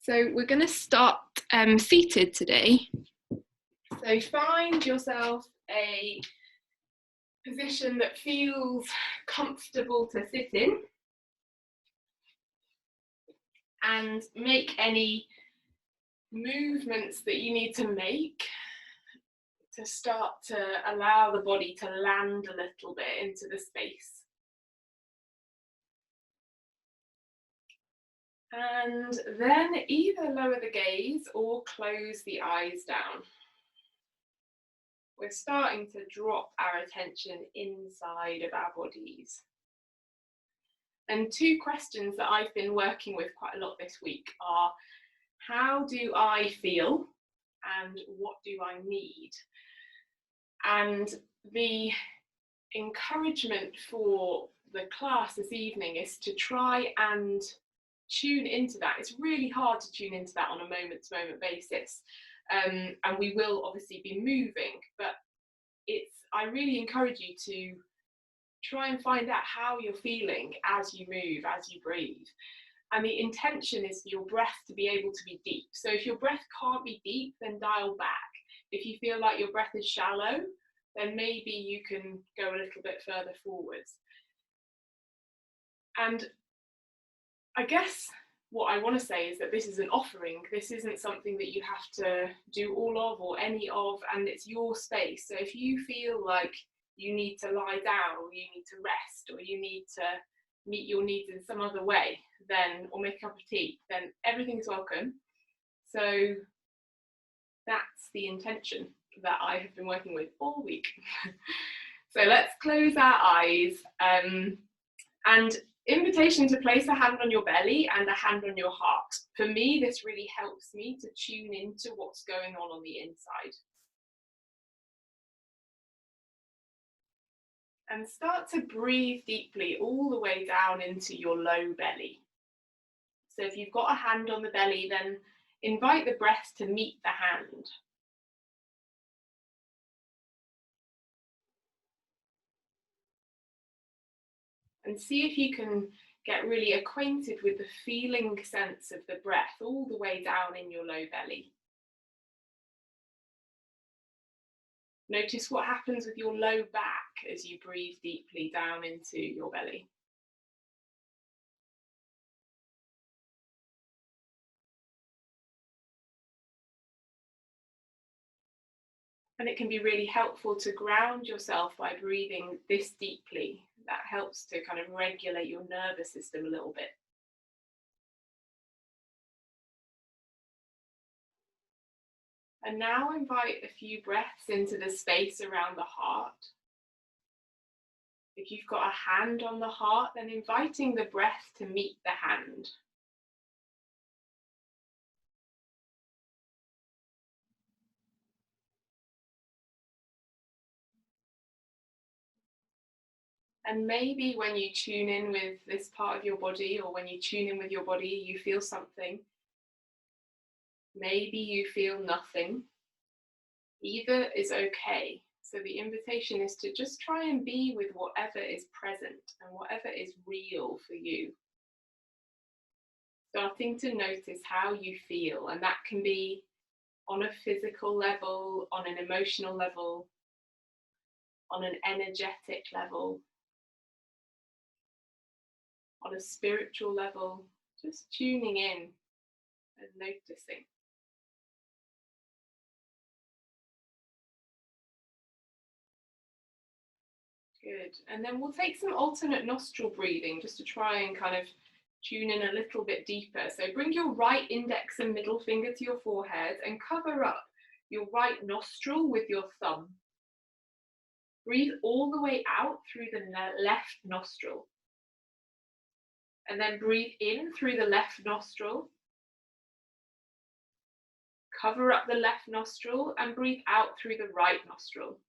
So we're going to start seated today. So find yourself a position that feels comfortable to sit in and make any movements that you need to make to start to allow the body to land a little bit into the space. And then either lower the gaze or close the eyes down. We're starting to drop our attention inside of our bodies. And two questions that I've been working with quite a lot this week are, how do I feel and what do I need? And the encouragement for the class this evening is to try and tune into that. It's really hard to tune into that on a moment-to-moment basis. And we will obviously be moving, but I really encourage you to try and find out how you're feeling as you move, as you breathe. And the intention is for your breath to be able to be deep. So if your breath can't be deep, then dial back. If you feel like your breath is shallow, then maybe you can go a little bit further forwards. And I guess what I want to say is that this is an offering. This isn't something that you have to do all of or any of, and it's your space. So if you feel like you need to lie down, or you need to rest, or you need to meet your needs in some other way, then, or make a cup of tea, then everything's welcome. So that's the intention that I have been working with all week. So let's close our eyes, and invitation to place a hand on your belly and a hand on your heart. For me, this really helps me to tune into what's going on the inside. And start to breathe deeply all the way down into your low belly. So if you've got a hand on the belly, then invite the breath to meet the hand. And see if you can get really acquainted with the feeling sense of the breath all the way down in your low belly. Notice what happens with your low back as you breathe deeply down into your belly. And it can be really helpful to ground yourself by breathing this deeply. That helps to kind of regulate your nervous system a little bit. And now invite a few breaths into the space around the heart. If you've got a hand on the heart, then inviting the breath to meet the hand. And maybe when you tune in with this part of your body, or when you tune in with your body, you feel something. Maybe you feel nothing. Either is okay. So the invitation is to just try and be with whatever is present and whatever is real for you. Starting to notice how you feel, and that can be on a physical level, on an emotional level, on an energetic level, on a spiritual level, just tuning in and noticing. Good. And then we'll take some alternate nostril breathing just to try and kind of tune in a little bit deeper. So bring your right index and middle finger to your forehead and cover up your right nostril with your thumb. Breathe all the way out through the left nostril. And then breathe in through the left nostril. Cover up the left nostril and breathe out through the right nostril.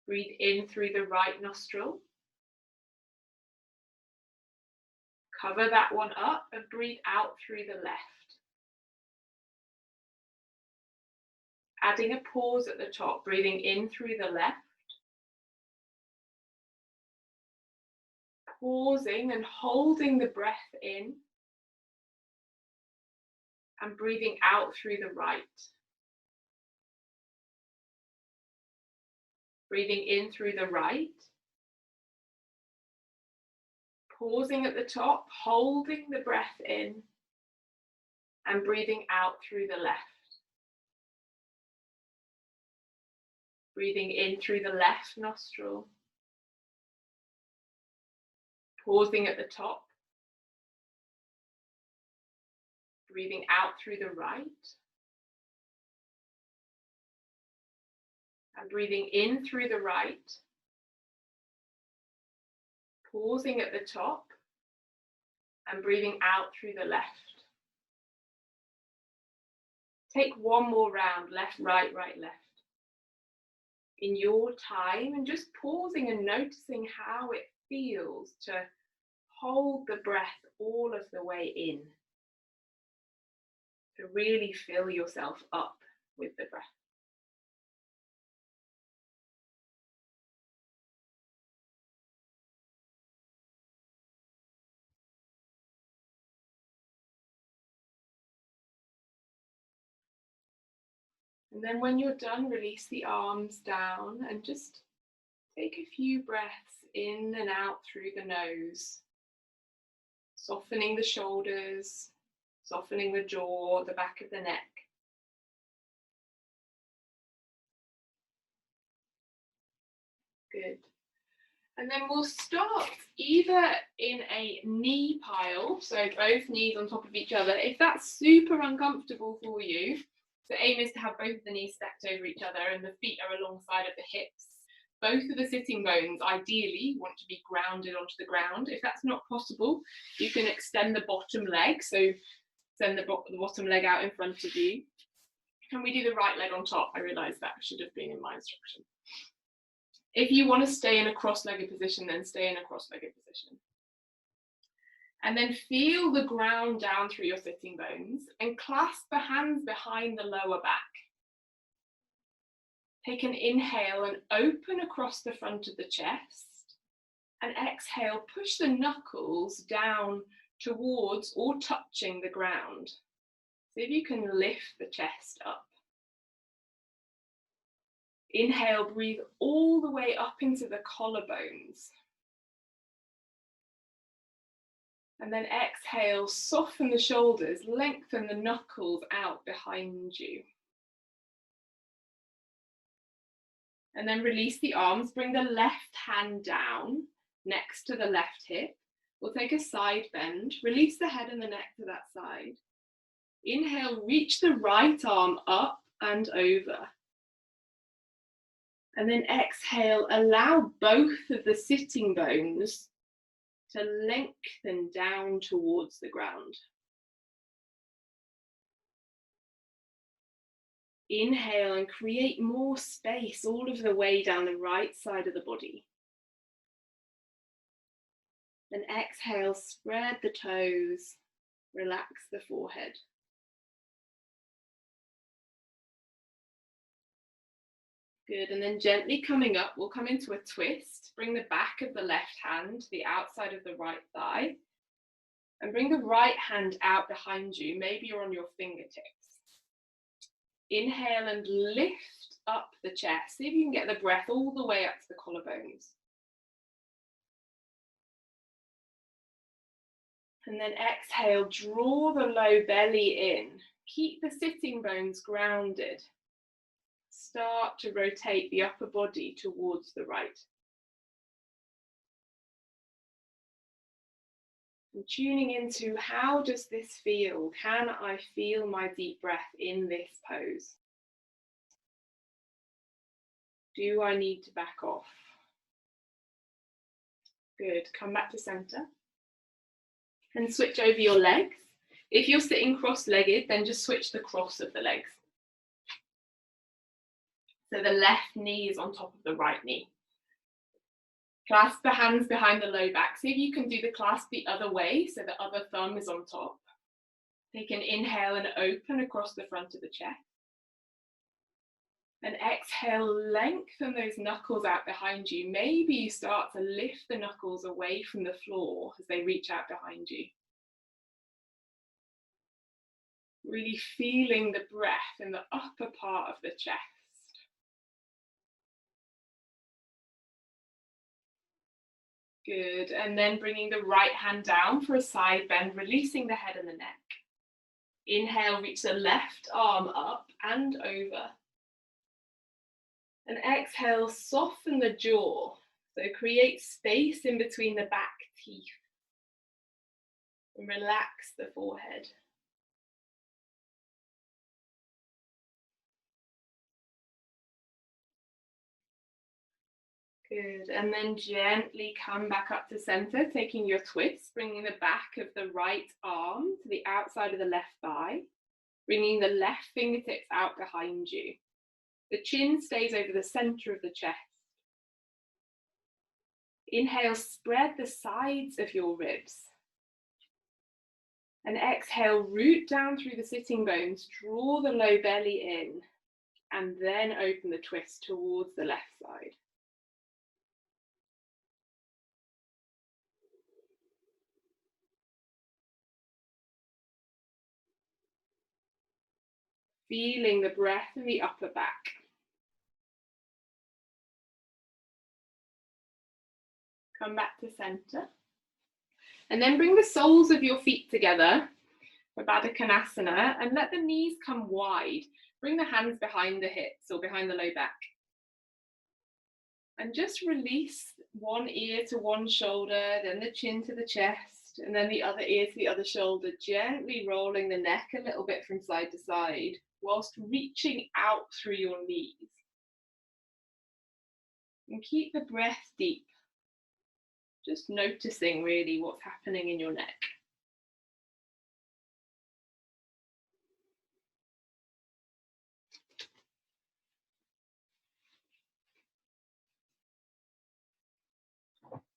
Breathe in through the right nostril. Cover that one up and breathe out through the left. Adding a pause at the top, breathing in through the left. Pausing and holding the breath in And breathing out through the right. Breathing in through the right. Pausing at the top, holding the breath in, and breathing out through the left. Breathing in through the left nostril. Pausing at the top. Breathing out through the right. And breathing in through the right. Pausing at the top. And breathing out through the left. Take one more round, left, right, left. In your time, and just pausing and noticing how it feels to hold the breath all of the way in. To really fill yourself up with the breath. And then when you're done, release the arms down and just take a few breaths in and out through the nose. Softening the shoulders, softening the jaw, the back of the neck. Good. And then we'll start either in a knee pile, so both knees on top of each other. If that's super uncomfortable for you, the aim is to have both of the knees stacked over each other and the feet are alongside of the hips. Both of the sitting bones ideally want to be grounded onto the ground. If that's not possible, you can extend the bottom leg, so send the bottom leg out in front of you. Can we do the right leg on top? I realised that should have been in my instruction. If you want to stay in a cross-legged position, then stay in a cross-legged position. And then feel the ground down through your sitting bones and clasp the hands behind the lower back. Take an inhale and open across the front of the chest. And exhale, push the knuckles down towards or touching the ground. See if you can lift the chest up. Inhale, breathe all the way up into the collarbones. And then exhale, soften the shoulders, lengthen the knuckles out behind you. And then release the arms, bring the left hand down next to the left hip. We'll take a side bend, release the head and the neck to that side. Inhale, reach the right arm up and over. And then exhale, allow both of the sitting bones to lengthen down towards the ground. Inhale and create more space all of the way down the right side of the body. Then exhale, spread the toes, relax the forehead. Good, and then gently coming up, we'll come into a twist. Bring the back of the left hand to the outside of the right thigh. And bring the right hand out behind you. Maybe you're on your fingertips. Inhale and lift up the chest. See if you can get the breath all the way up to the collarbones. And then exhale, draw the low belly in. Keep the sitting bones grounded. Start to rotate the upper body towards the right. And tuning into how does this feel? Can I feel my deep breath in this pose? Do I need to back off? Good, come back to center. And switch over your legs. If you're sitting cross-legged, then just switch the cross of the legs. So the left knee is on top of the right knee. Clasp the hands behind the low back. See if you can do the clasp the other way, so the other thumb is on top. Take an inhale and open across the front of the chest. And exhale, lengthen those knuckles out behind you. Maybe you start to lift the knuckles away from the floor as they reach out behind you. Really feeling the breath in the upper part of the chest. Good, and then bringing the right hand down for a side bend, releasing the head and the neck. Inhale, reach the left arm up and over. And exhale, soften the jaw. So create space in between the back teeth. And relax the forehead. Good, and then gently come back up to center, taking your twist, bringing the back of the right arm to the outside of the left thigh, bringing the left fingertips out behind you. The chin stays over the center of the chest. Inhale, spread the sides of your ribs. And exhale, root down through the sitting bones, draw the low belly in, and then open the twist towards the left side. Feeling the breath in the upper back. Come back to center. And then bring the soles of your feet together for Baddha Konasana and let the knees come wide. Bring the hands behind the hips or behind the low back. And just release one ear to one shoulder, then the chin to the chest, and then the other ear to the other shoulder, gently rolling the neck a little bit from side to side, whilst reaching out through your knees. And keep the breath deep, just noticing really what's happening in your neck.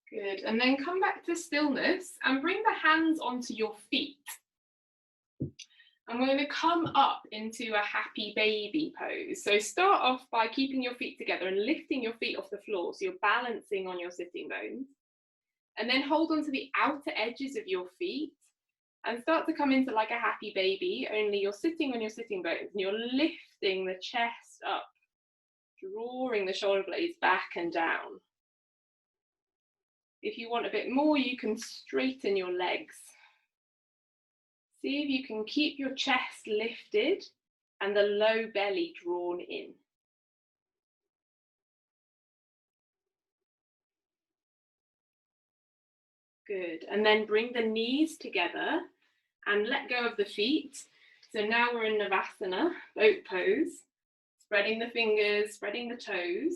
Good, and then come back to stillness and bring the hands onto your feet. And we're going to come up into a happy baby pose. So start off by keeping your feet together and lifting your feet off the floor so you're balancing on your sitting bones. And then hold on to the outer edges of your feet and start to come into like a happy baby, only you're sitting on your sitting bones and you're lifting the chest up, drawing the shoulder blades back and down. If you want a bit more, you can straighten your legs. See if you can keep your chest lifted and the low belly drawn in. Good, and then bring the knees together and let go of the feet. So now we're in Navasana, boat pose, spreading the fingers, spreading the toes.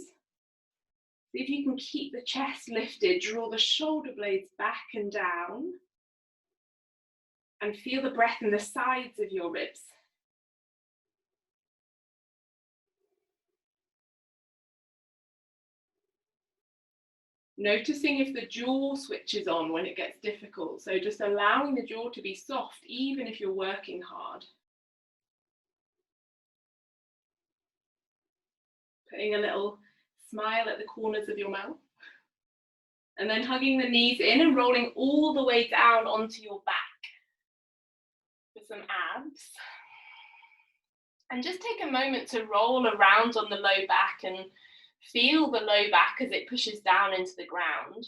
See if you can keep the chest lifted, draw the shoulder blades back and down, and feel the breath in the sides of your ribs. Noticing if the jaw switches on when it gets difficult. So just allowing the jaw to be soft, even if you're working hard. Putting a little smile at the corners of your mouth. And then hugging the knees in and rolling all the way down onto your back for some abs. And just take a moment to roll around on the low back and feel the low back as it pushes down into the ground.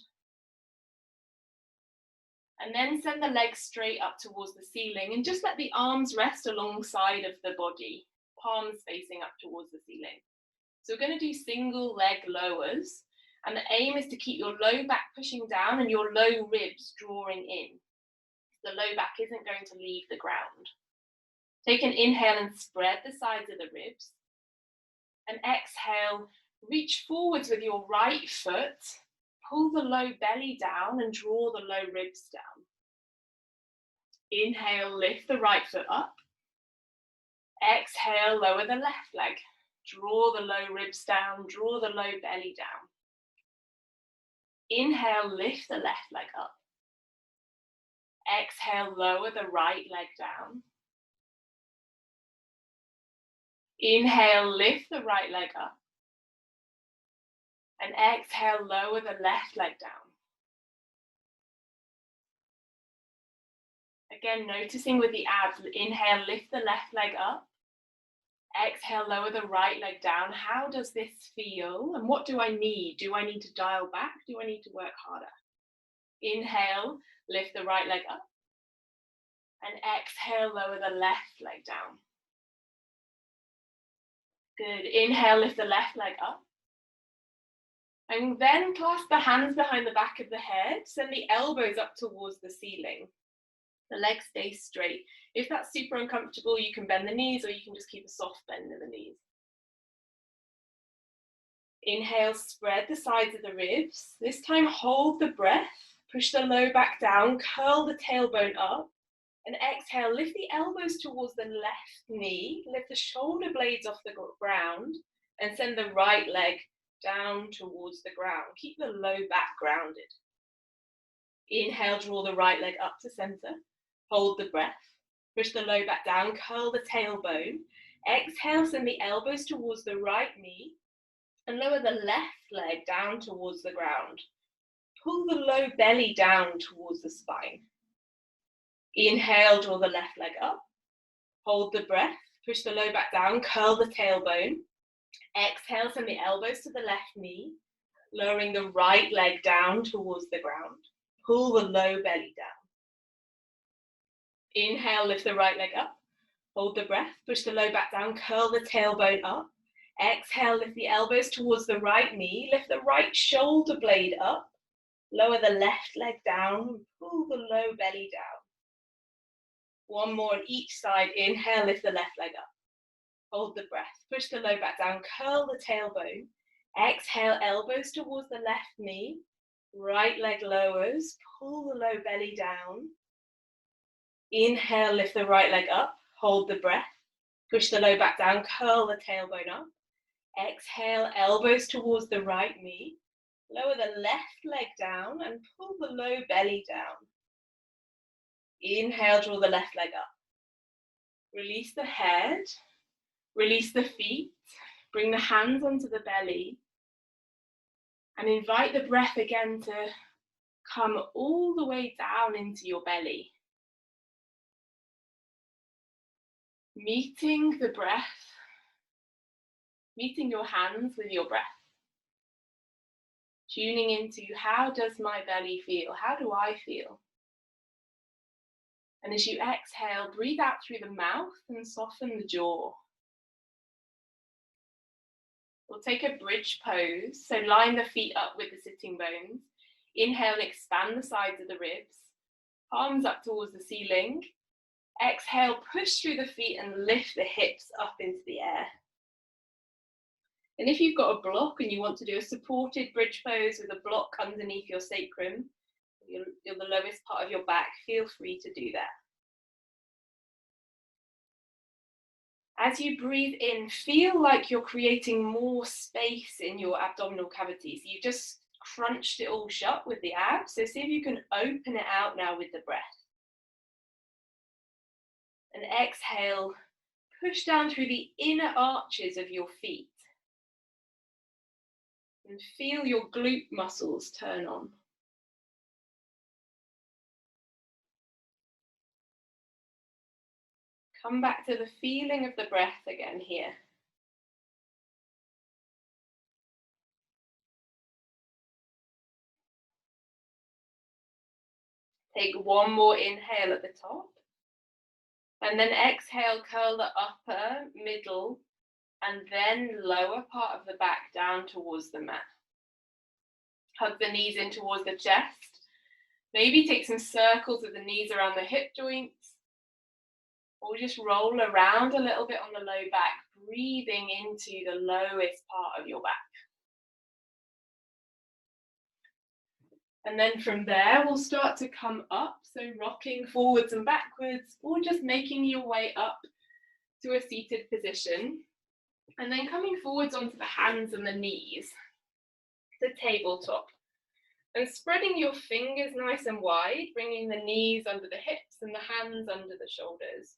And then send the legs straight up towards the ceiling and just let the arms rest alongside of the body, palms facing up towards the ceiling. So we're going to do single leg lowers, and the aim is to keep your low back pushing down and your low ribs drawing in. The low back isn't going to leave the ground. Take an inhale and spread the sides of the ribs. And exhale, reach forwards with your right foot, pull the low belly down and draw the low ribs down. Inhale, lift the right foot up. Exhale, lower the left leg. Draw the low ribs down, draw the low belly down. Inhale, lift the left leg up. Exhale, lower the right leg down. Inhale, lift the right leg up. And exhale, lower the left leg down. Again, noticing with the abs, inhale, lift the left leg up. Exhale, lower the right leg down. How does this feel? And what do I need? Do I need to dial back? Do I need to work harder? Inhale, lift the right leg up. And exhale, lower the left leg down. Good. Inhale, lift the left leg up. And then clasp the hands behind the back of the head. Send the elbows up towards the ceiling. The legs stay straight. If that's super uncomfortable, you can bend the knees or you can just keep a soft bend in the knees. Inhale, spread the sides of the ribs. This time hold the breath. Push the low back down, curl the tailbone up. And exhale, lift the elbows towards the left knee. Lift the shoulder blades off the ground. And send the right leg down towards the ground. Keep the low back grounded. Inhale, draw the right leg up to center. Hold the breath. Push the low back down, curl the tailbone. Exhale, send the elbows towards the right knee. And lower the left leg down towards the ground. Pull the low belly down towards the spine. Inhale, draw the left leg up. Hold the breath. Push the low back down, curl the tailbone. Exhale, send the elbows to the left knee, lowering the right leg down towards the ground. Pull the low belly down. Inhale, lift the right leg up. Hold the breath, push the low back down, curl the tailbone up. Exhale, lift the elbows towards the right knee, lift the right shoulder blade up. Lower the left leg down, pull the low belly down. One more on each side. Inhale, lift the left leg up. Hold the breath, push the low back down, curl the tailbone. Exhale, elbows towards the left knee. Right leg lowers, pull the low belly down. Inhale, lift the right leg up, hold the breath. Push the low back down, curl the tailbone up. Exhale, elbows towards the right knee. Lower the left leg down and pull the low belly down. Inhale, draw the left leg up. Release the head, release the feet, bring the hands onto the belly, and invite the breath again to come all the way down into your belly. Meeting the breath, meeting your hands with your breath. Tuning into how does my belly feel? How do I feel? And as you exhale, breathe out through the mouth and soften the jaw. We'll take a bridge pose, so line the feet up with the sitting bones. Inhale and expand the sides of the ribs. Palms up towards the ceiling. Exhale, push through the feet and lift the hips up into the air. And if you've got a block and you want to do a supported bridge pose with a block underneath your sacrum, you're the lowest part of your back, feel free to do that. As you breathe in, feel like you're creating more space in your abdominal cavity. So you just crunched it all shut with the abs. So see if you can open it out now with the breath. And exhale, push down through the inner arches of your feet. And feel your glute muscles turn on. Come back to the feeling of the breath again here. Take one more inhale at the top. And then exhale, curl the upper, middle, and then lower part of the back down towards the mat. Hug the knees in towards the chest. Maybe take some circles with the knees around the hip joints. Or just roll around a little bit on the low back, breathing into the lowest part of your back. And then from there, we'll start to come up, so rocking forwards and backwards, or just making your way up to a seated position. And then coming forwards onto the hands and the knees, to tabletop. And spreading your fingers nice and wide, bringing the knees under the hips and the hands under the shoulders.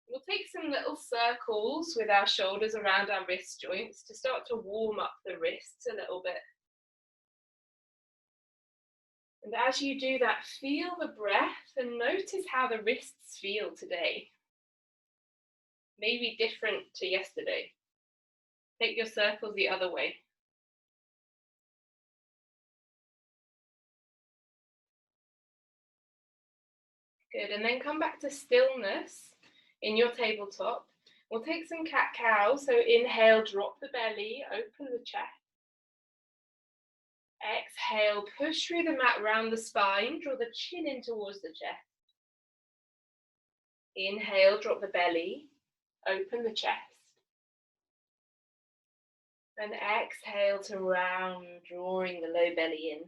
We'll take some little circles with our shoulders around our wrist joints to start to warm up the wrists a little bit. And as you do that, feel the breath and notice how the wrists feel today. Maybe different to yesterday. Take your circles the other way. Good, and then come back to stillness in your tabletop. We'll take some cat-cow, so inhale, drop the belly, open the chest. Exhale, push through the mat round the spine, draw the chin in towards the chest. Inhale, drop the belly, open the chest. And exhale to round, drawing the low belly in.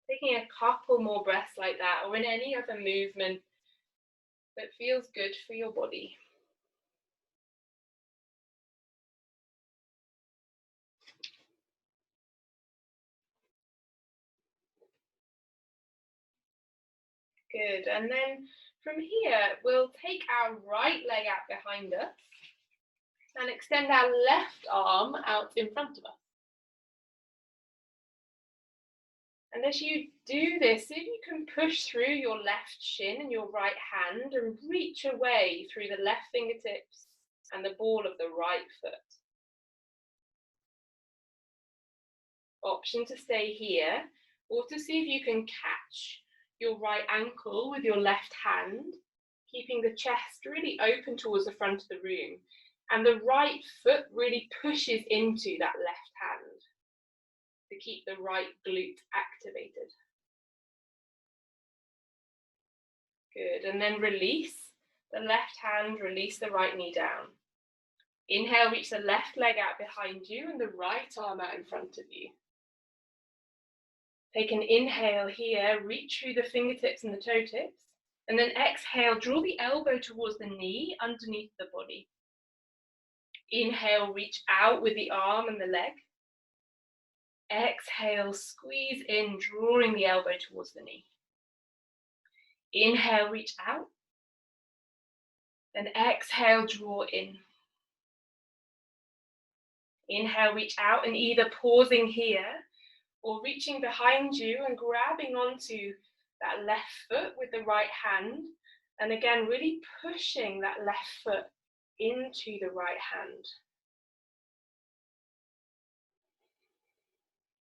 Taking a couple more breaths like that, or in any other movement that feels good for your body. Good, and then from here, we'll take our right leg out behind us and extend our left arm out in front of us. And as you do this, see if you can push through your left shin and your right hand and reach away through the left fingertips and the ball of the right foot. Option to stay here, or to see if you can catch your right ankle with your left hand, keeping the chest really open towards the front of the room, and the right foot really pushes into that left hand to keep the right glute activated. Good, and then release the left hand, release the right knee down. Inhale, reach the left leg out behind you and the right arm out in front of you. Take an inhale here, reach through the fingertips and the toe tips, and then exhale, draw the elbow towards the knee underneath the body. Inhale, reach out with the arm and the leg. Exhale, squeeze in, drawing the elbow towards the knee. Inhale, reach out. And exhale, draw in. Inhale, reach out, and either pausing here or reaching behind you and grabbing onto that left foot with the right hand. And again, really pushing that left foot into the right hand.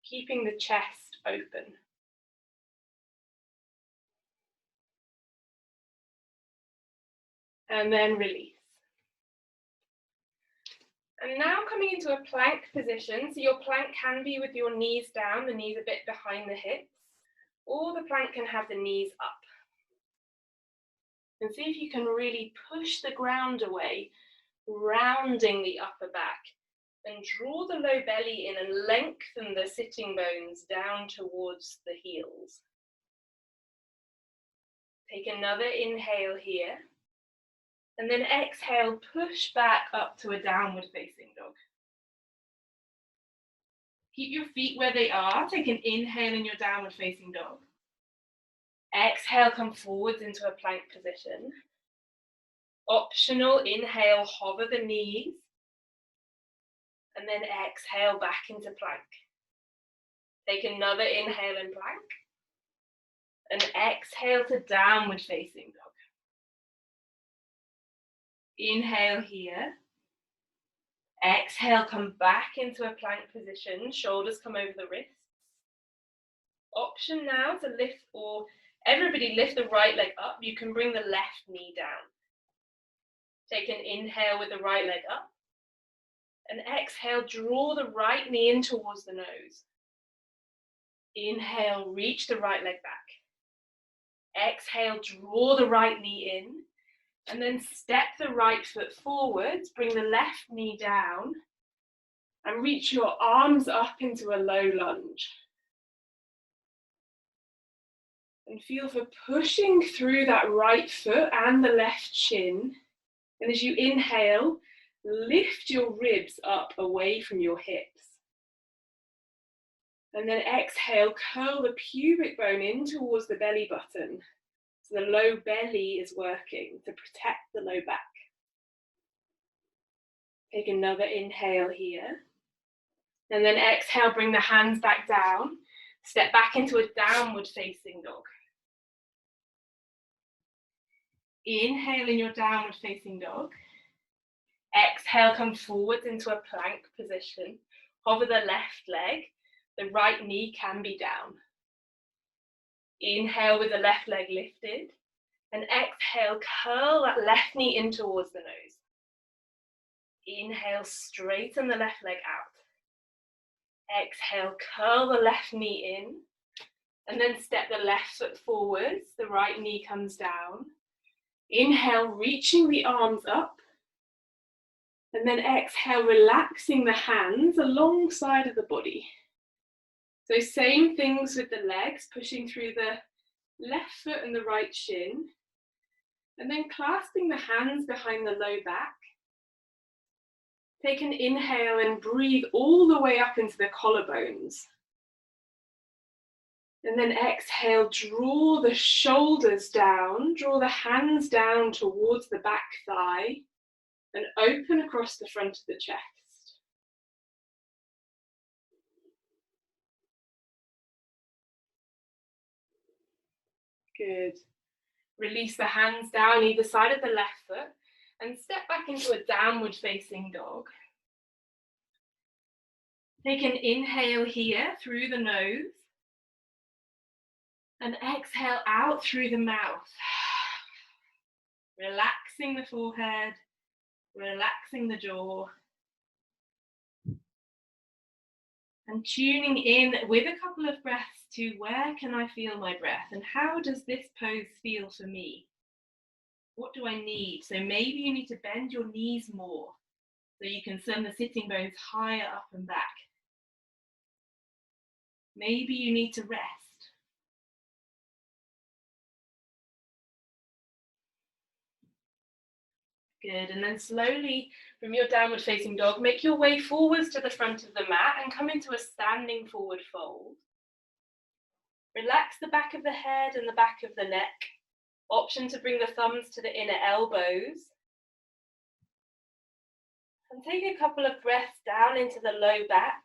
Keeping the chest open. And then release. And now coming into a plank position. So your plank can be with your knees down, the knees a bit behind the hips, or the plank can have the knees up. And see if you can really push the ground away, rounding the upper back, and draw the low belly in and lengthen the sitting bones down towards the heels. Take another inhale here. And then exhale, push back up to a downward facing dog. Keep your feet where they are. Take an inhale in your downward facing dog. Exhale, come forwards into a plank position. Optional, inhale, hover the knees. And then exhale back into plank. Take another inhale in plank. And exhale to downward facing dog. Inhale here. Exhale, come back into a plank position. Shoulders come over the wrists. Option now to lift, or everybody lift the right leg up. You can bring the left knee down. Take an inhale with the right leg up. And exhale, draw the right knee in towards the nose. Inhale, reach the right leg back. Exhale, draw the right knee in. And then step the right foot forwards, bring the left knee down, and reach your arms up into a low lunge. And feel for pushing through that right foot and the left shin. And as you inhale, lift your ribs up away from your hips. And then exhale, curl the pubic bone in towards the belly button. So the low belly is working to protect the low back. Take another inhale here. And then exhale, bring the hands back down. Step back into a downward facing dog. Inhale in your downward facing dog. Exhale, come forward into a plank position. Hover the left leg. The right knee can be down. Inhale with the left leg lifted. And exhale, curl that left knee in towards the nose. Inhale, straighten the left leg out. Exhale, curl the left knee in. And then step the left foot forwards. The right knee comes down. Inhale, reaching the arms up. And then exhale, relaxing the hands alongside of the body. So same things with the legs, pushing through the left foot and the right shin. And then clasping the hands behind the low back. Take an inhale and breathe all the way up into the collarbones. And then exhale, draw the shoulders down, draw the hands down towards the back thigh, and open across the front of the chest. Good. Release the hands down either side of the left foot and step back into a downward facing dog. Take an inhale here through the nose and exhale out through the mouth. Relaxing the forehead, relaxing the jaw. And tuning in with a couple of breaths to where can I feel my breath and how does this pose feel for me? What do I need? So maybe you need to bend your knees more so you can send the sitting bones higher up and back. Maybe you need to rest. Good, and then slowly from your downward facing dog, make your way forwards to the front of the mat and come into a standing forward fold. Relax the back of the head and the back of the neck. Option to bring the thumbs to the inner elbows. And take a couple of breaths down into the low back,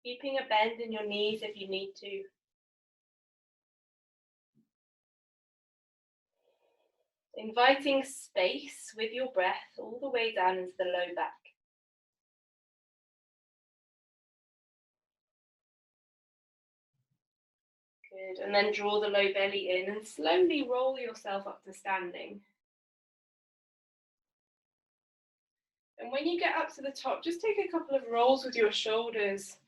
keeping a bend in your knees if you need to. Inviting space with your breath all the way down into the low back. Good, and then draw the low belly in and slowly roll yourself up to standing. And when you get up to the top, just take a couple of rolls with your shoulders,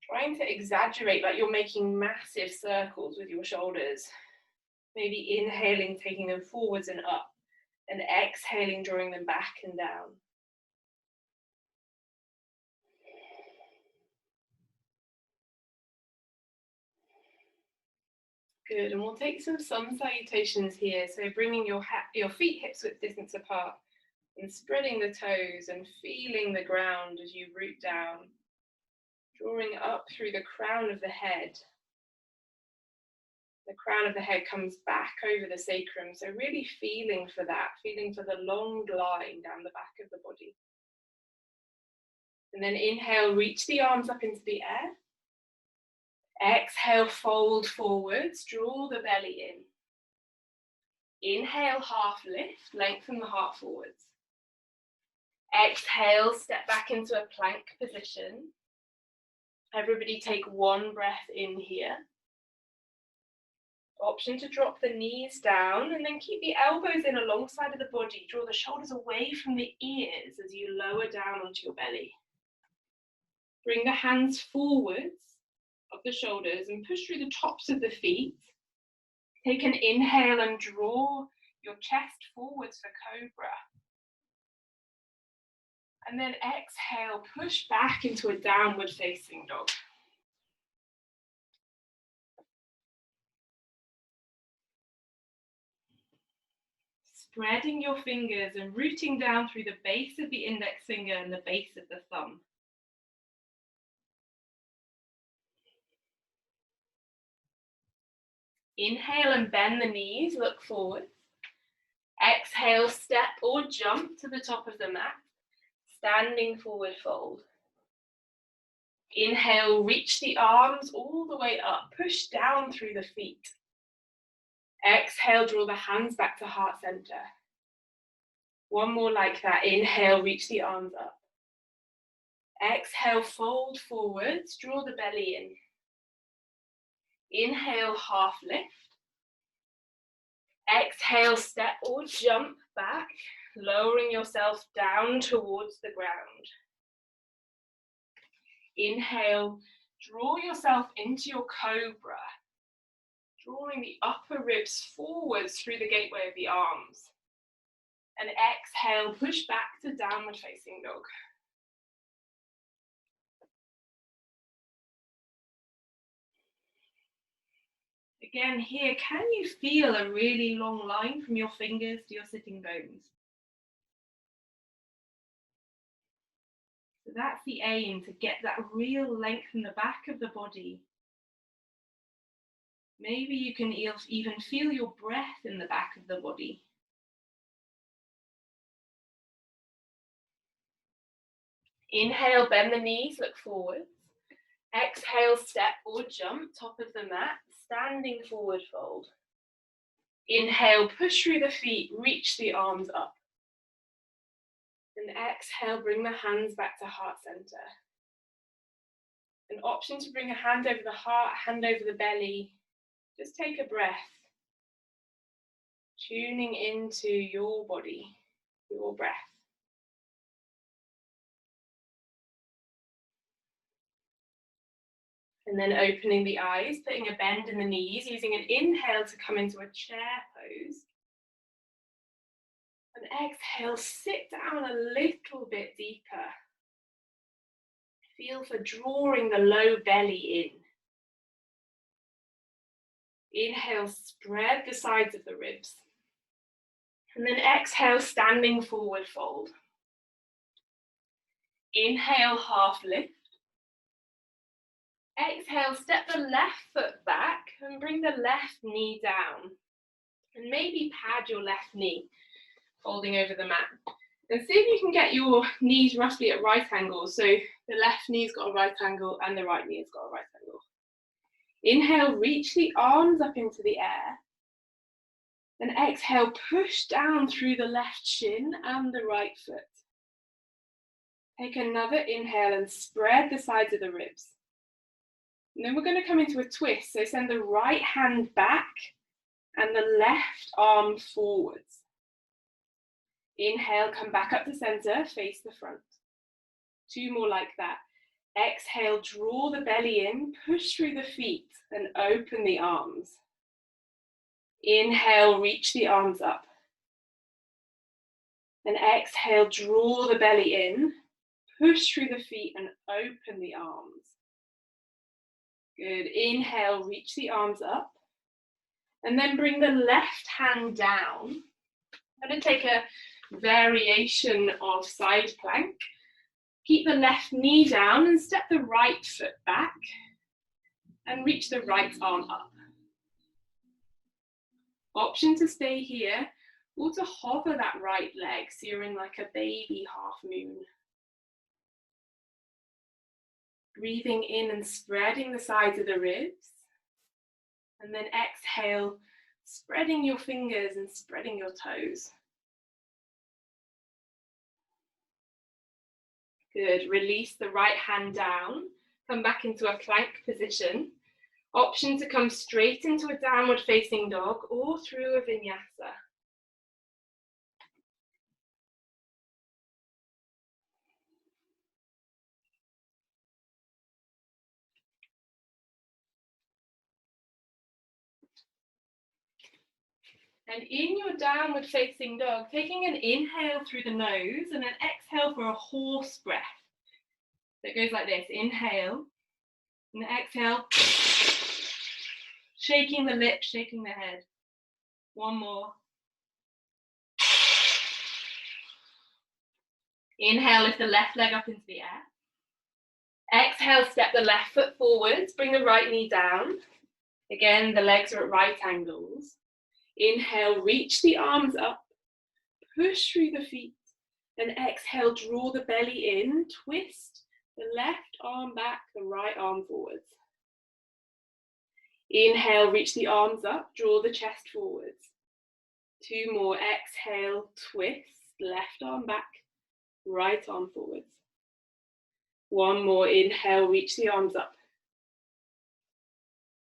trying to exaggerate like you're making massive circles with your shoulders. Maybe inhaling, taking them forwards and up, and exhaling, drawing them back and down. Good, and we'll take some sun salutations here. So bringing your feet hips width distance apart and spreading the toes and feeling the ground as you root down, drawing up through the crown of the head. The crown of the head comes back over the sacrum, so really feeling for that, feeling for the long line down the back of the body. And then inhale, reach the arms up into the air. Exhale, fold forwards, draw the belly in. Inhale, half lift, lengthen the heart forwards. Exhale, step back into a plank position. Everybody take one breath in here. Option to drop the knees down and then keep the elbows in alongside of the body. Draw the shoulders away from the ears as you lower down onto your belly. Bring the hands forwards of the shoulders and push through the tops of the feet. Take an inhale and draw your chest forwards for cobra. And then exhale, push back into a downward facing dog. Spreading your fingers and rooting down through the base of the index finger and the base of the thumb. Inhale and bend the knees, look forward. Exhale, step or jump to the top of the mat, standing forward fold. Inhale, reach the arms all the way up, push down through the feet. Exhale, draw the hands back to heart center. One more like that. Inhale, reach the arms up. Exhale, fold forwards, draw the belly in. Inhale, half lift. Exhale, step or jump back, lowering yourself down towards the ground. Inhale, draw yourself into your cobra, drawing the upper ribs forwards through the gateway of the arms. And exhale, push back to downward facing dog. Again, here, can you feel a really long line from your fingers to your sitting bones? So that's the aim, to get that real length in the back of the body. Maybe you can even feel your breath in the back of the body. Inhale, bend the knees, look forwards. Exhale, step or jump, top of the mat, standing forward fold. Inhale, push through the feet, reach the arms up. And exhale, bring the hands back to heart center. An option to bring a hand over the heart, hand over the belly. Just take a breath. Tuning into your body, your breath. And then opening the eyes, putting a bend in the knees, using an inhale to come into a chair pose. And exhale, sit down a little bit deeper. Feel for drawing the low belly in. Inhale, spread the sides of the ribs. And then exhale, standing forward fold. Inhale, half lift. Exhale, step the left foot back and bring the left knee down. And maybe pad your left knee, folding over the mat. And see if you can get your knees roughly at right angles. So the left knee's got a right angle and the right knee has got a right angle. Inhale, reach the arms up into the air. And exhale, push down through the left shin and the right foot. Take another inhale and spread the sides of the ribs. And then we're going to come into a twist. So send the right hand back and the left arm forwards. Inhale, come back up to center, face the front. Two more like that. Exhale, draw the belly in, push through the feet and open the arms. Inhale, reach the arms up. And exhale, draw the belly in, push through the feet and open the arms. Good. Inhale, reach the arms up. And then bring the left hand down. I'm going to take a variation of side plank. Keep the left knee down and step the right foot back. And reach the right arm up. Option to stay here or to hover that right leg so you're in like a baby half moon. Breathing in and spreading the sides of the ribs. And then exhale, spreading your fingers and spreading your toes. Good. Release the right hand down. Come back into a plank position. Option to come straight into a downward facing dog or through a vinyasa. And in your downward facing dog, taking an inhale through the nose and an exhale for a horse breath. So it goes like this, inhale, and exhale, shaking the lips, shaking the head. One more. Inhale, lift the left leg up into the air. Exhale, step the left foot forwards, bring the right knee down. Again, the legs are at right angles. Inhale, reach the arms up, push through the feet, and exhale, draw the belly in, twist, The left arm back, the right arm forwards. Inhale, reach the arms up, draw the chest forwards. 2 more, exhale, twist, left arm back, right arm forwards. 1 more, inhale, reach the arms up.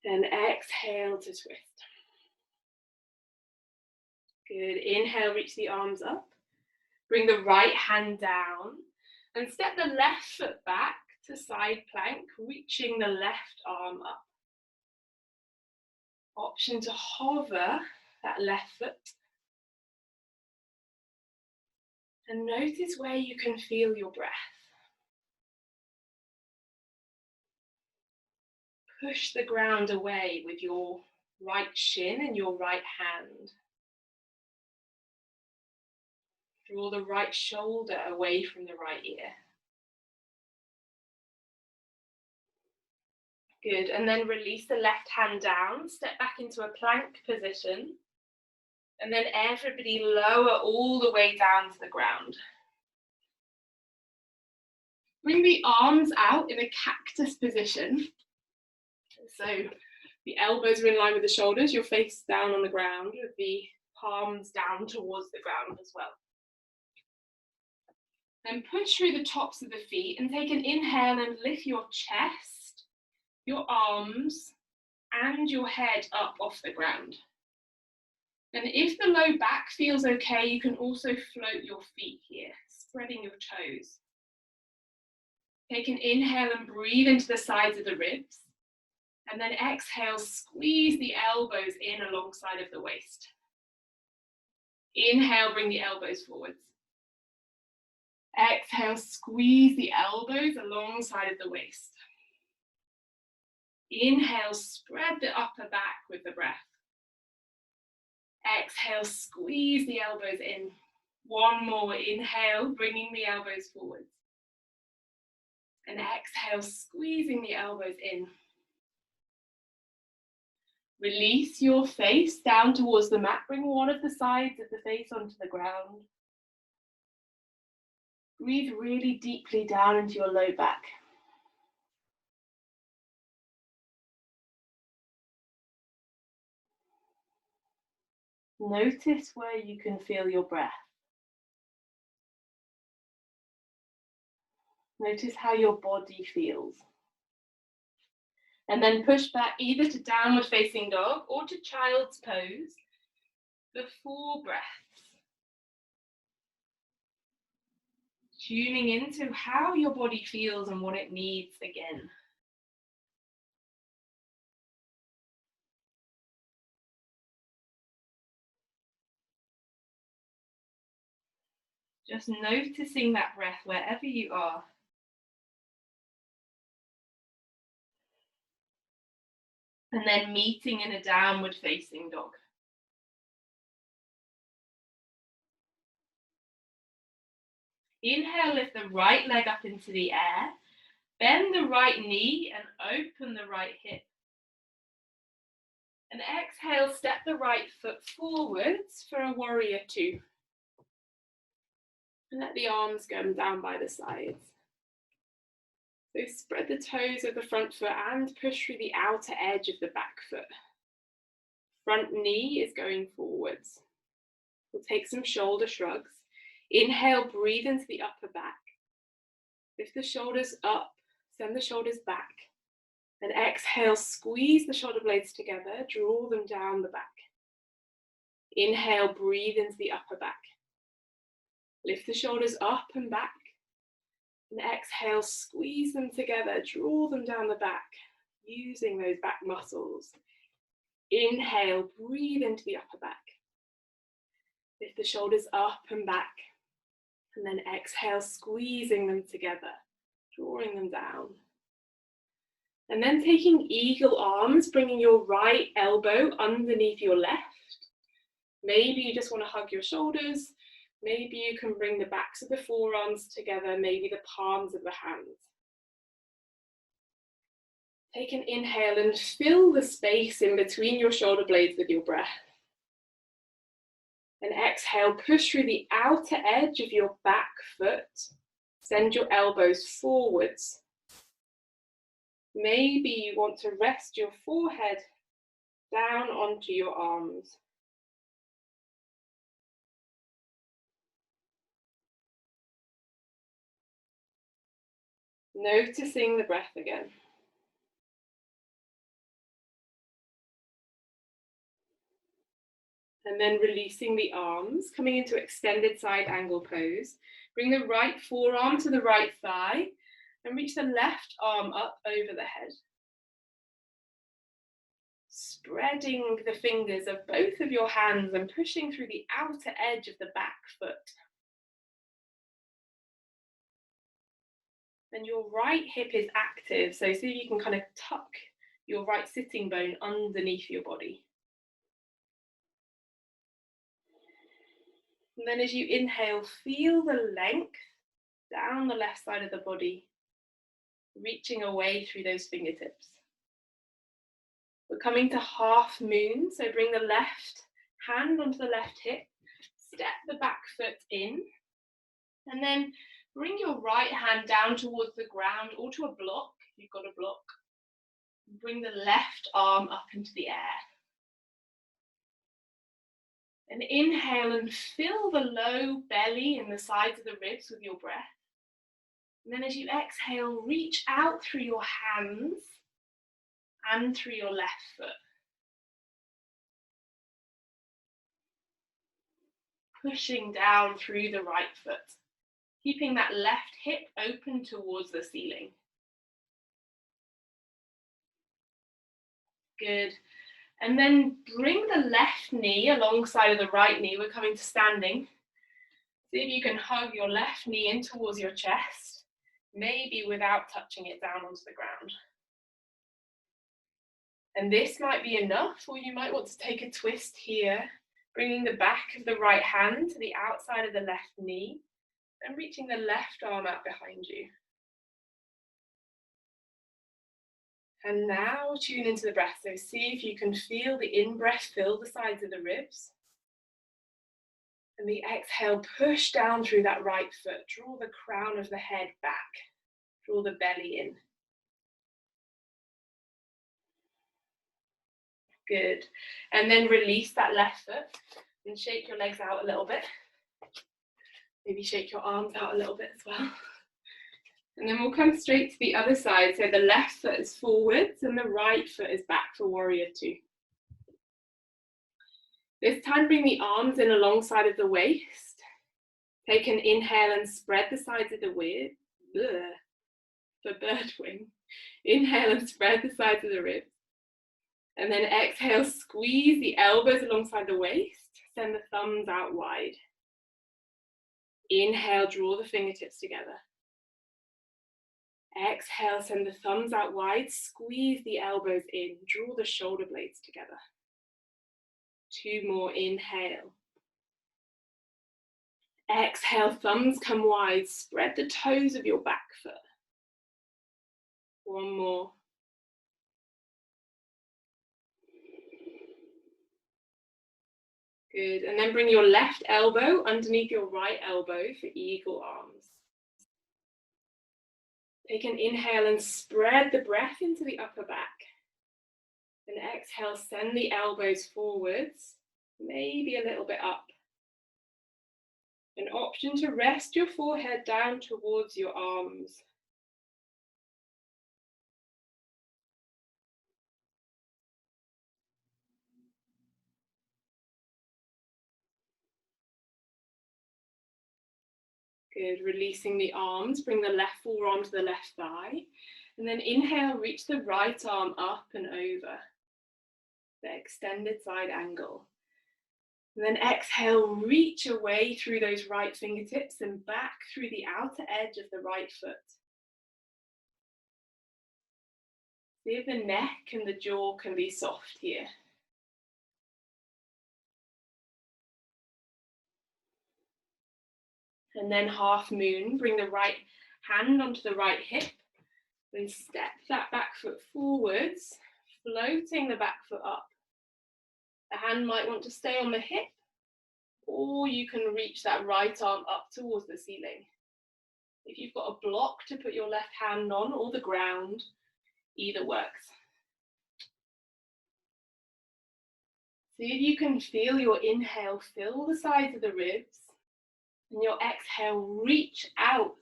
And exhale to twist. Good, inhale, reach the arms up. Bring the right hand down and step the left foot back to side plank, reaching the left arm up. Option to hover that left foot. And notice where you can feel your breath. Push the ground away with your right shin and your right hand. Draw the right shoulder away from the right ear. Good, and then release the left hand down, step back into a plank position, and then everybody lower all the way down to the ground. Bring the arms out in a cactus position. So the elbows are in line with the shoulders, your face down on the ground with the palms down towards the ground as well. Then push through the tops of the feet and take an inhale and lift your chest, your arms, and your head up off the ground. And if the low back feels okay, you can also float your feet here, spreading your toes. Take an inhale and breathe into the sides of the ribs. And then exhale, squeeze the elbows in alongside of the waist. Inhale, bring the elbows forwards. Exhale, squeeze the elbows alongside of the waist. Inhale, spread the upper back with the breath. Exhale, squeeze the elbows in. 1 more, inhale, bringing the elbows forwards. And exhale, squeezing the elbows in. Release your face down towards the mat. Bring one of the sides of the face onto the ground. Breathe really deeply down into your low back. Notice where you can feel your breath. Notice how your body feels. And then push back either to downward facing dog or to child's pose for 4 breaths. Tuning into how your body feels and what it needs again. Just noticing that breath wherever you are. And then meeting in a downward facing dog. Inhale, lift the right leg up into the air. Bend the right knee and open the right hip. And exhale, step the right foot forwards for a warrior 2. And let the arms go down by the sides. So spread the toes of the front foot and push through the outer edge of the back foot. Front knee is going forwards. We'll take some shoulder shrugs. Inhale, breathe into the upper back. Lift the shoulders up, send the shoulders back. And exhale, squeeze the shoulder blades together, draw them down the back. Inhale, breathe into the upper back. Lift the shoulders up and back. And exhale, squeeze them together, draw them down the back, using those back muscles. Inhale, breathe into the upper back. Lift the shoulders up and back. And then exhale, squeezing them together, drawing them down. And then taking eagle arms, bringing your right elbow underneath your left. Maybe you just want to hug your shoulders. Maybe you can bring the backs of the forearms together, maybe the palms of the hands. Take an inhale and fill the space in between your shoulder blades with your breath. And exhale, push through the outer edge of your back foot, Send your elbows forwards. Maybe you want to rest your forehead down onto your arms. Noticing the breath again. And then releasing the arms, coming into extended side angle pose. Bring the right forearm to the right thigh and reach the left arm up over the head. Spreading the fingers of both of your hands and pushing through the outer edge of the back foot. And your right hip is active, so see if you can kind of tuck your right sitting bone underneath your body. And then as you inhale, feel the length down the left side of the body, reaching away through those fingertips. We're coming to half moon, so bring the left hand onto the left hip, step the back foot in, and then bring your right hand down towards the ground or to a block, if you've got a block. Bring the left arm up into the air. And inhale and fill the low belly and the sides of the ribs with your breath. And then as you exhale, reach out through your hands and through your left foot. Pushing down through the right foot, keeping that left hip open towards the ceiling. Good. And then bring the left knee alongside of the right knee. We're coming to standing. See if you can hug your left knee in towards your chest, maybe without touching it down onto the ground. And this might be enough, or you might want to take a twist here, bringing the back of the right hand to the outside of the left knee and reaching the left arm out behind you. And now tune into the breath. So see if you can feel the in-breath fill the sides of the ribs. And the exhale, push down through that right foot. Draw the crown of the head back. Draw the belly in. Good. And then release that left foot and shake your legs out a little bit. Maybe shake your arms out a little bit as well. And then we'll come straight to the other side. So the left foot is forwards and the right foot is back for warrior two. This time bring the arms in alongside of the waist. Take an inhale and spread the sides of the bird wing. Inhale and spread the sides of the ribs. And then exhale, squeeze the elbows alongside the waist. Send the thumbs out wide. Inhale, draw the fingertips together. Exhale, send the thumbs out wide, squeeze the elbows in, draw the shoulder blades together. Two more, inhale. Exhale, thumbs come wide, spread the toes of your back foot. One more. Good, and then bring your left elbow underneath your right elbow for eagle arms. Take an inhale and spread the breath into the upper back. And exhale, send the elbows forwards, maybe a little bit up. An option to rest your forehead down towards your arms. Good, releasing the arms, bring the left forearm to the left thigh. And then inhale, reach the right arm up and over. The extended side angle. And then exhale, reach away through those right fingertips and back through the outer edge of the right foot. See if the neck and the jaw can be soft here. And then half moon, bring the right hand onto the right hip. Then step that back foot forwards, floating the back foot up. The hand might want to stay on the hip, or you can reach that right arm up towards the ceiling. If you've got a block to put your left hand on or the ground, either works. See if you can feel your inhale fill the sides of the ribs, and your exhale reach out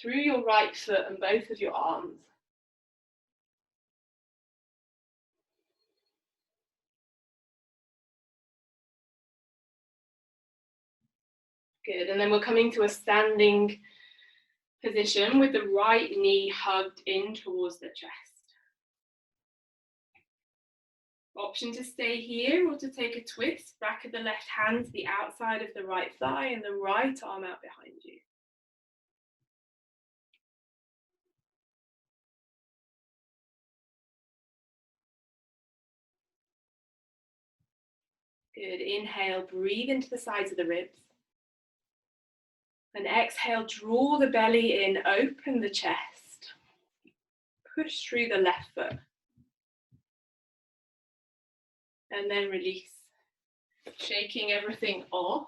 through your right foot and both of your arms. Good, and then we're coming to a standing position with the right knee hugged in towards the chest. Option to stay here or to take a twist, back of the left hand to the outside of the right thigh and the right arm out behind you. Good, inhale, breathe into the sides of the ribs. And exhale, draw the belly in, open the chest. Push through the left foot. And then release, shaking everything off.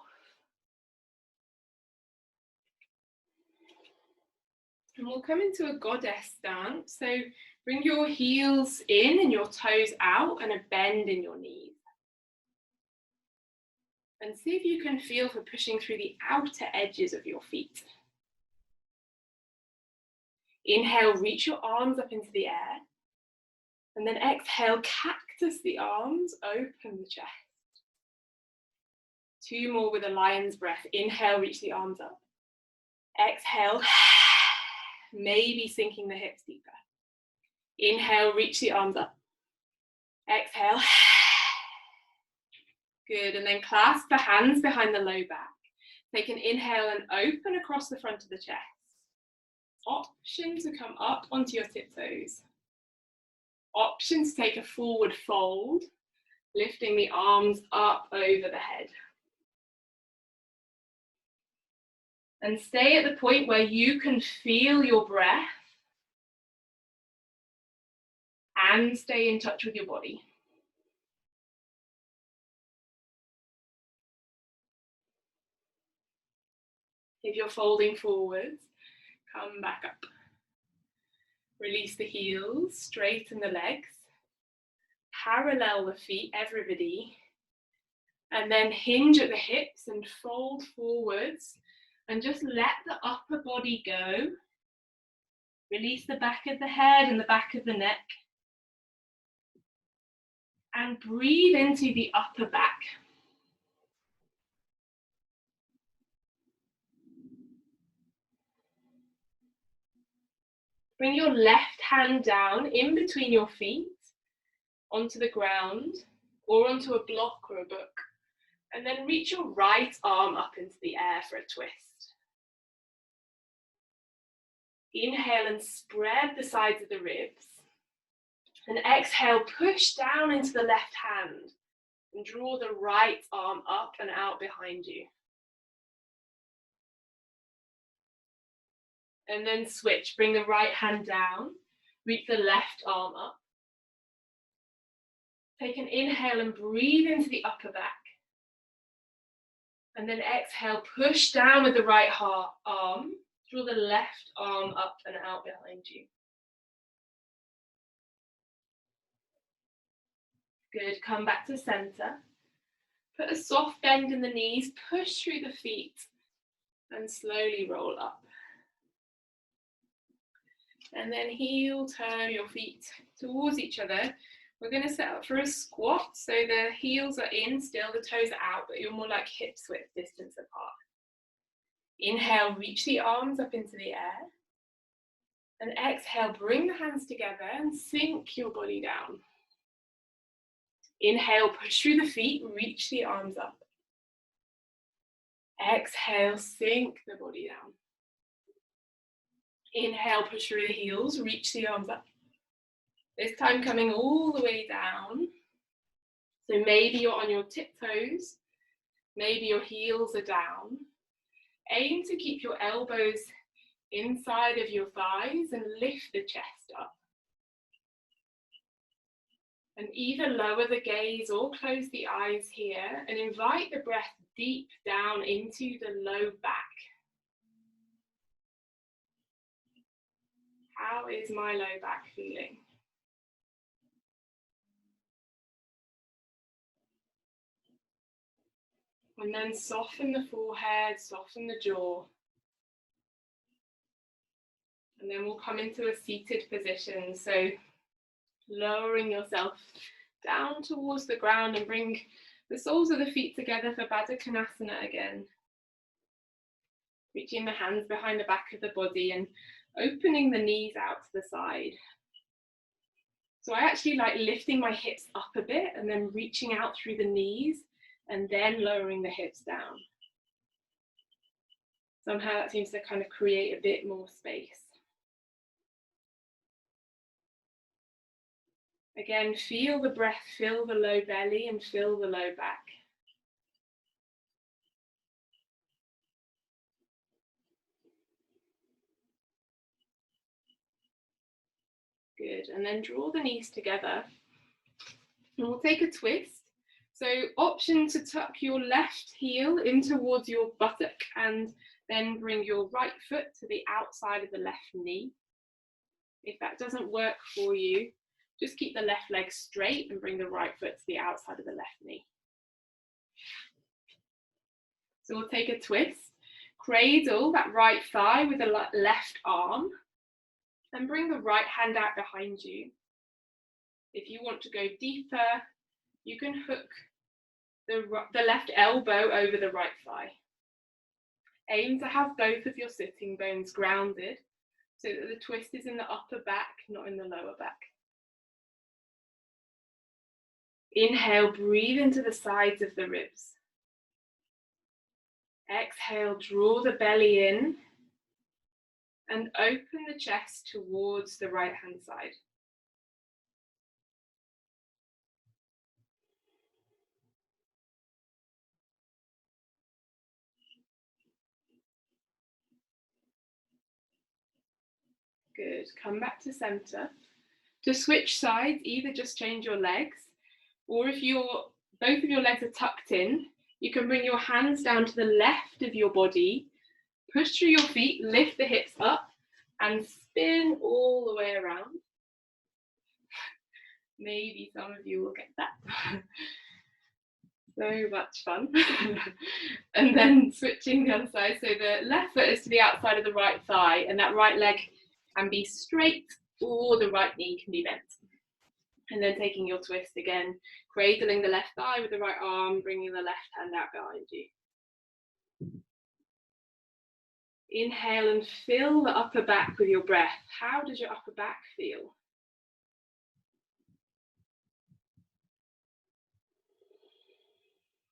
And we'll come into a goddess stance. So bring your heels in and your toes out and a bend in your knees. And see if you can feel for pushing through the outer edges of your feet. Inhale, reach your arms up into the air. And then exhale, cactus the arms, open the chest. 2 more with a lion's breath. Inhale, reach the arms up. Exhale, maybe sinking the hips deeper. Inhale, reach the arms up. Exhale. Good, and then clasp the hands behind the low back. Take an inhale and open across the front of the chest. Option to come up onto your tiptoes. Option to take a forward fold, lifting the arms up over the head. And stay at the point where you can feel your breath and stay in touch with your body. If you're folding forwards, come back up. Release the heels, straighten the legs, parallel the feet, everybody, and then hinge at the hips and fold forwards and just let the upper body go. Release the back of the head and the back of the neck. And breathe into the upper back. Bring your left hand down in between your feet onto the ground or onto a block or a book. And then reach your right arm up into the air for a twist. Inhale and spread the sides of the ribs. And exhale, push down into the left hand and draw the right arm up and out behind you. And then switch, bring the right hand down, reach the left arm up. Take an inhale and breathe into the upper back. And then exhale, push down with the right arm, draw the left arm up and out behind you. Good, come back to center. Put a soft bend in the knees, push through the feet and slowly roll up. And then heel turn your feet towards each other. We're going to set up for a squat. So the heels are in still, the toes are out, but you're more like hips width distance apart. Inhale, reach the arms up into the air. And exhale, bring the hands together and sink your body down. Inhale, push through the feet, reach the arms up. Exhale, sink the body down. Inhale, push through the heels, reach the arms up. This time coming all the way down. So maybe you're on your tiptoes, maybe your heels are down. Aim to keep your elbows inside of your thighs and lift the chest up. And either lower the gaze or close the eyes here and invite the breath deep down into the low back. How is my low back feeling? And then soften the forehead, soften the jaw. And then we'll come into a seated position. So lowering yourself down towards the ground and bring the soles of the feet together for Baddha Konasana again. Reaching the hands behind the back of the body and opening the knees out to the side. So I actually like lifting my hips up a bit and then reaching out through the knees and then lowering the hips down. Somehow that seems to kind of create a bit more space. Again, feel the breath, fill the low belly and fill the low back. Good, and then draw the knees together. And we'll take a twist. So option to tuck your left heel in towards your buttock and then bring your right foot to the outside of the left knee. If that doesn't work for you, just keep the left leg straight and bring the right foot to the outside of the left knee. So we'll take a twist. Cradle that right thigh with the left arm and bring the right hand out behind you. If you want to go deeper, you can hook the left elbow over the right thigh. Aim to have both of your sitting bones grounded so that the twist is in the upper back, not in the lower back. Inhale, breathe into the sides of the ribs. Exhale, draw the belly in and open the chest towards the right hand side. Good, come back to center. To switch sides, either just change your legs, or if both of your legs are tucked in, you can bring your hands down to the left of your body, push through your feet, lift the hips up, and spin all the way around. Maybe some of you will get that. So much fun. And then switching the other side. So the left foot is to the outside of the right thigh, and that right leg can be straight or the right knee can be bent. And then taking your twist again, cradling the left thigh with the right arm, bringing the left hand out behind you. Inhale and fill the upper back with your breath. How does your upper back feel?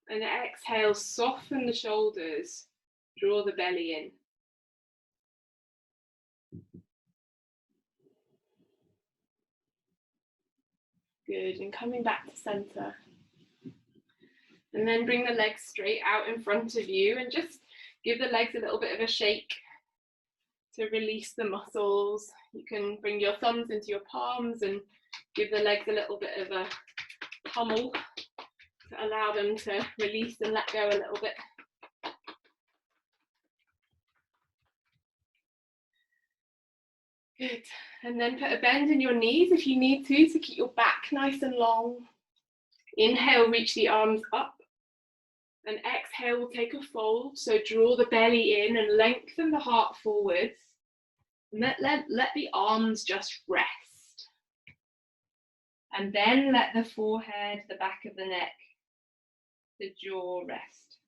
And exhale, soften the shoulders, draw the belly in. Good, and coming back to center. And then bring the legs straight out in front of you and just give the legs a little bit of a shake to release the muscles. You can bring your thumbs into your palms and give the legs a little bit of a pummel to allow them to release and let go a little bit. Good, and then put a bend in your knees if you need to keep your back nice and long. Inhale, reach the arms up. And exhale, we'll take a fold. So draw the belly in and lengthen the heart forwards. And let the arms just rest. And then let the forehead, the back of the neck, the jaw rest.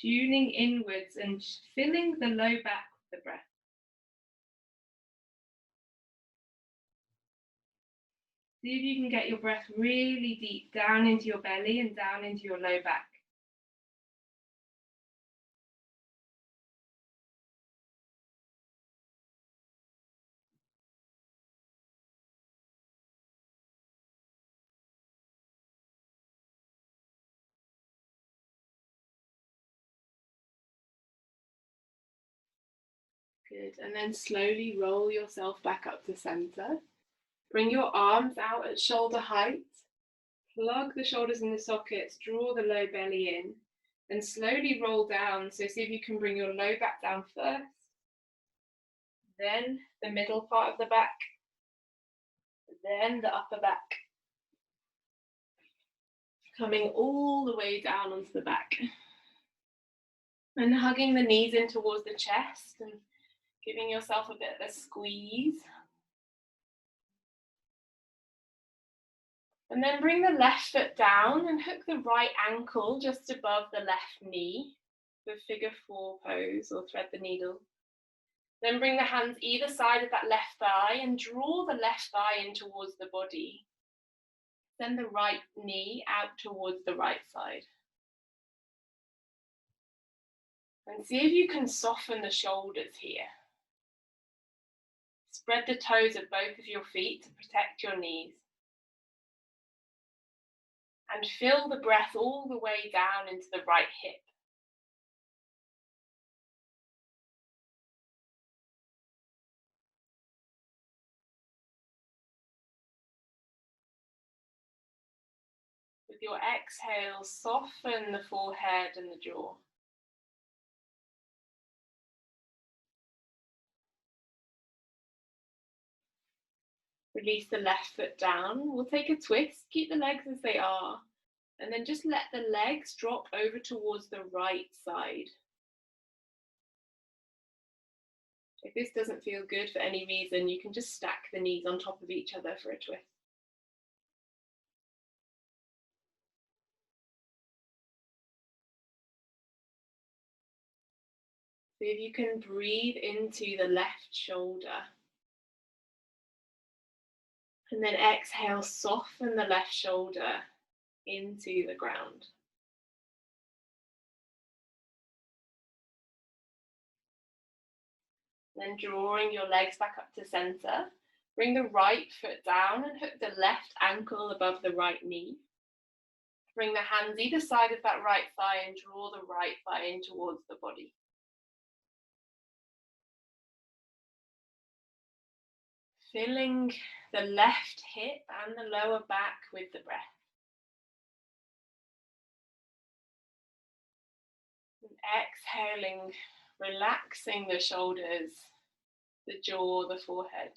Tuning inwards and filling the low back with the breath. See if you can get your breath really deep down into your belly and down into your low back. Good, and then slowly roll yourself back up to center. Bring your arms out at shoulder height. Plug the shoulders in the sockets, draw the low belly in. And slowly roll down. So see if you can bring your low back down first, then the middle part of the back, then the upper back, coming all the way down onto the back. And hugging the knees in towards the chest and giving yourself a bit of a squeeze. And then bring the left foot down and hook the right ankle just above the left knee for figure 4 pose or thread the needle. Then bring the hands either side of that left thigh and draw the left thigh in towards the body. Send the right knee out towards the right side. And see if you can soften the shoulders here. Spread the toes of both of your feet to protect your knees. And feel the breath all the way down into the right hip. With your exhale, soften the forehead and the jaw. Release the left foot down. We'll take a twist, keep the legs as they are, and then just let the legs drop over towards the right side. If this doesn't feel good for any reason, you can just stack the knees on top of each other for a twist. See if you can breathe into the left shoulder. And then exhale, soften the left shoulder into the ground. Then drawing your legs back up to center, bring the right foot down and hook the left ankle above the right knee. Bring the hands either side of that right thigh and draw the right thigh in towards the body. Filling the left hip and the lower back with the breath. And exhaling, relaxing the shoulders, the jaw, the forehead.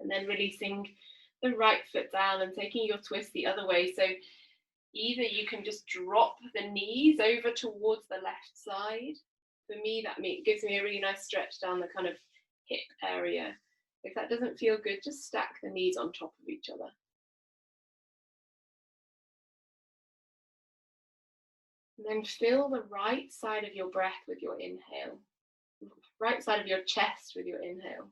And then releasing the right foot down and taking your twist the other way. So either you can just drop the knees over towards the left side. For me, that gives me a really nice stretch down the kind of hip area. If that doesn't feel good, just stack the knees on top of each other. And then fill the right side of your breath with your inhale. Right side of your chest with your inhale.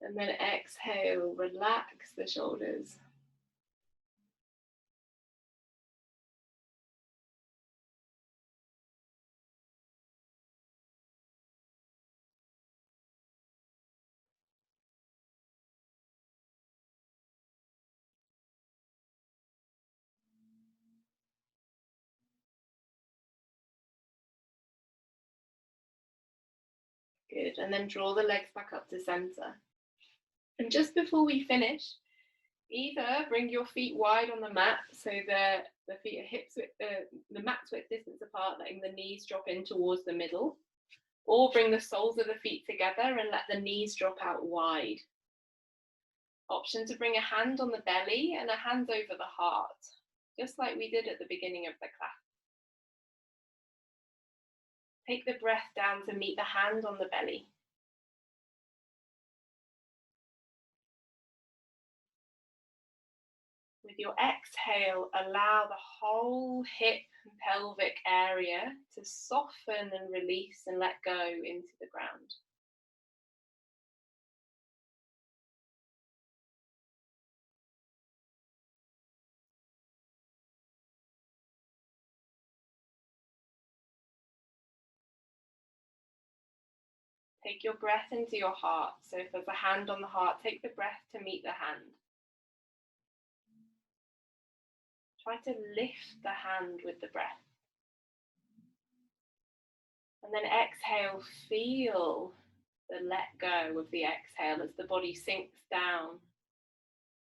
And then exhale, relax the shoulders. Good, and then draw the legs back up to center. And just before we finish, either bring your feet wide on the mat so the feet are hips width, the mat's width distance apart, letting the knees drop in towards the middle, or bring the soles of the feet together and let the knees drop out wide. Option to bring a hand on the belly and a hand over the heart, just like we did at the beginning of the class. Take the breath down to meet the hand on the belly. With your exhale, allow the whole hip and pelvic area to soften and release and let go into the ground. Take your breath into your heart. So if there's a hand on the heart, take the breath to meet the hand. Try to lift the hand with the breath. And then exhale, feel the let go of the exhale as the body sinks down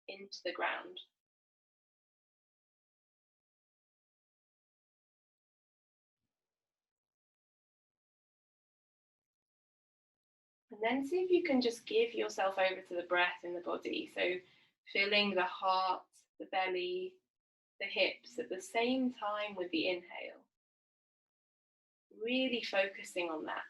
into the ground. And then see if you can just give yourself over to the breath in the body. So filling the heart, the belly, the hips at the same time with the inhale. Really focusing on that.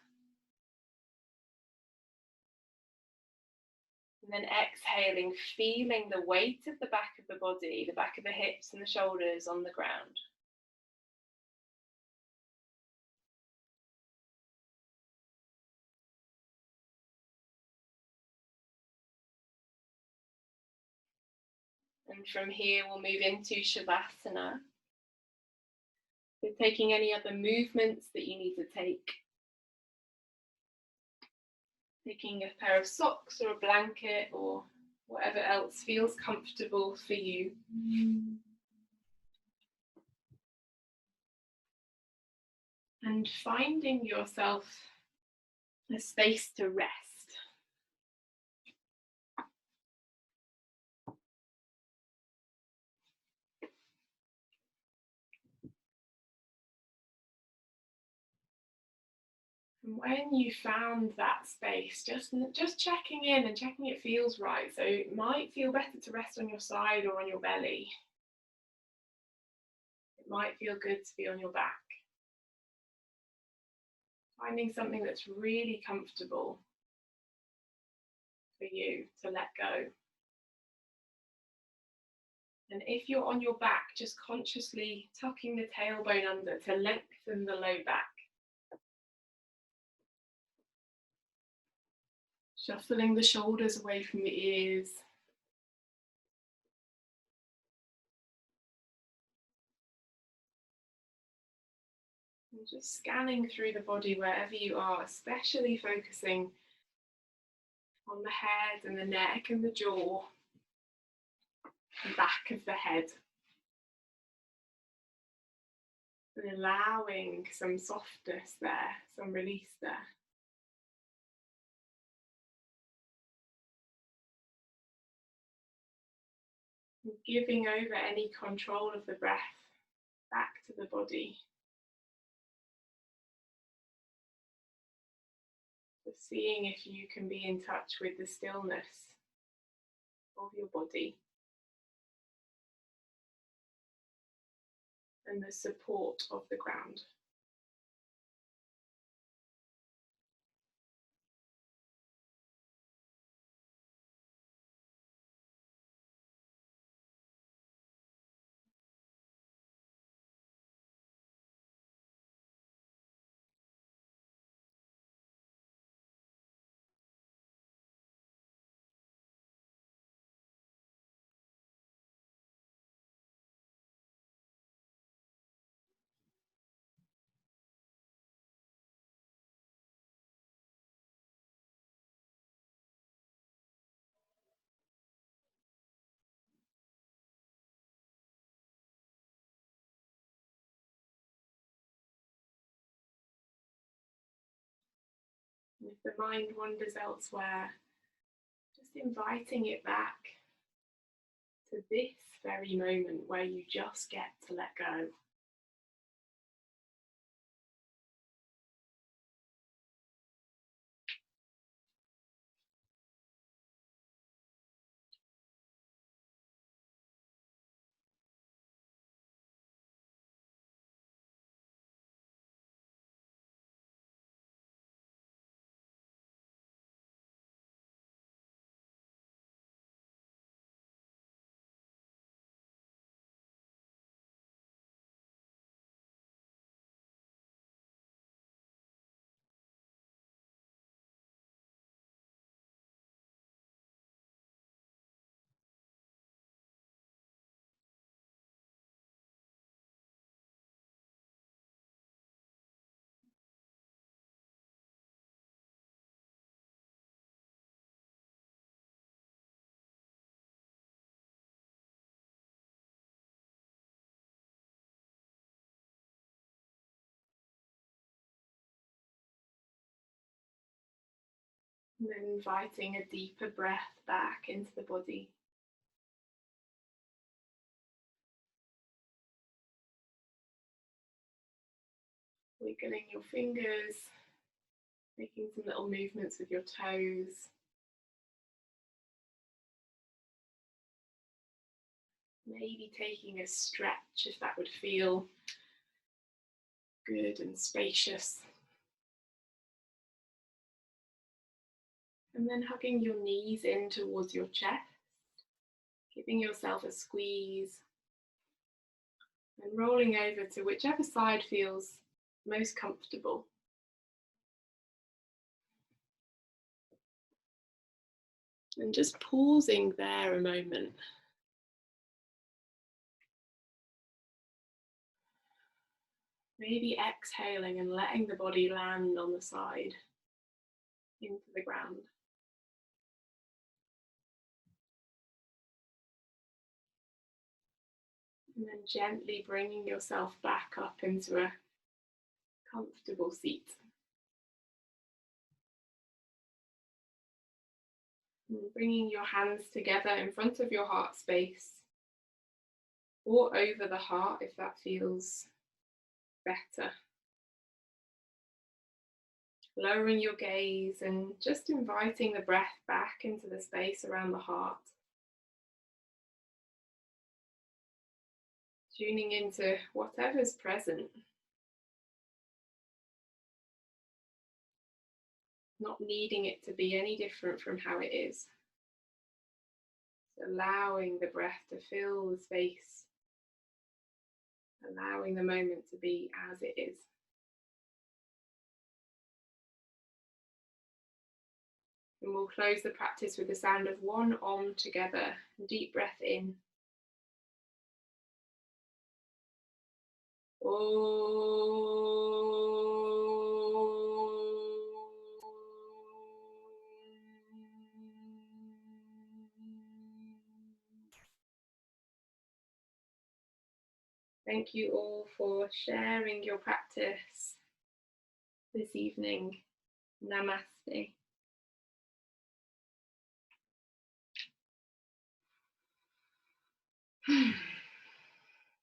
And then exhaling, feeling the weight of the back of the body, the back of the hips and the shoulders on the ground. And from here, we'll move into Shavasana. So taking any other movements that you need to take. Taking a pair of socks or a blanket or whatever else feels comfortable for you. And finding yourself a space to rest. And when you found that space, just checking in and checking it feels right. So it might feel better to rest on your side or on your belly. It might feel good to be on your back. Finding something that's really comfortable for you to let go. And if you're on your back, just consciously tucking the tailbone under to lengthen the low back. Shuffling the shoulders away from the ears. And just scanning through the body wherever you are, especially focusing on the head and the neck and the jaw, the back of the head. And allowing some softness there, some release there. And giving over any control of the breath back to the body. So seeing if you can be in touch with the stillness of your body and the support of the ground. And if the mind wanders elsewhere, just inviting it back to this very moment where you just get to let go. And then inviting a deeper breath back into the body. Wiggling your fingers, making some little movements with your toes. Maybe taking a stretch if that would feel good and spacious. And then hugging your knees in towards your chest, giving yourself a squeeze, and rolling over to whichever side feels most comfortable. And just pausing there a moment. Maybe exhaling and letting the body land on the side into the ground. And then gently bringing yourself back up into a comfortable seat. And bringing your hands together in front of your heart space or over the heart if that feels better. Lowering your gaze and just inviting the breath back into the space around the heart. Tuning into whatever's present. Not needing it to be any different from how it is. So allowing the breath to fill the space. Allowing the moment to be as it is. And we'll close the practice with the sound of one Om together. Deep breath in. Thank you all for sharing your practice this evening. Namaste.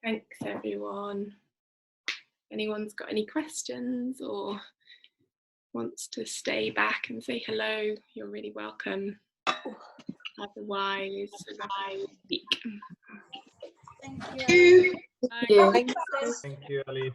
Thanks everyone. If anyone's got any questions or wants to stay back and say hello, you're really welcome. Otherwise, speak. Thank you. Thank you. Thank you, Ali.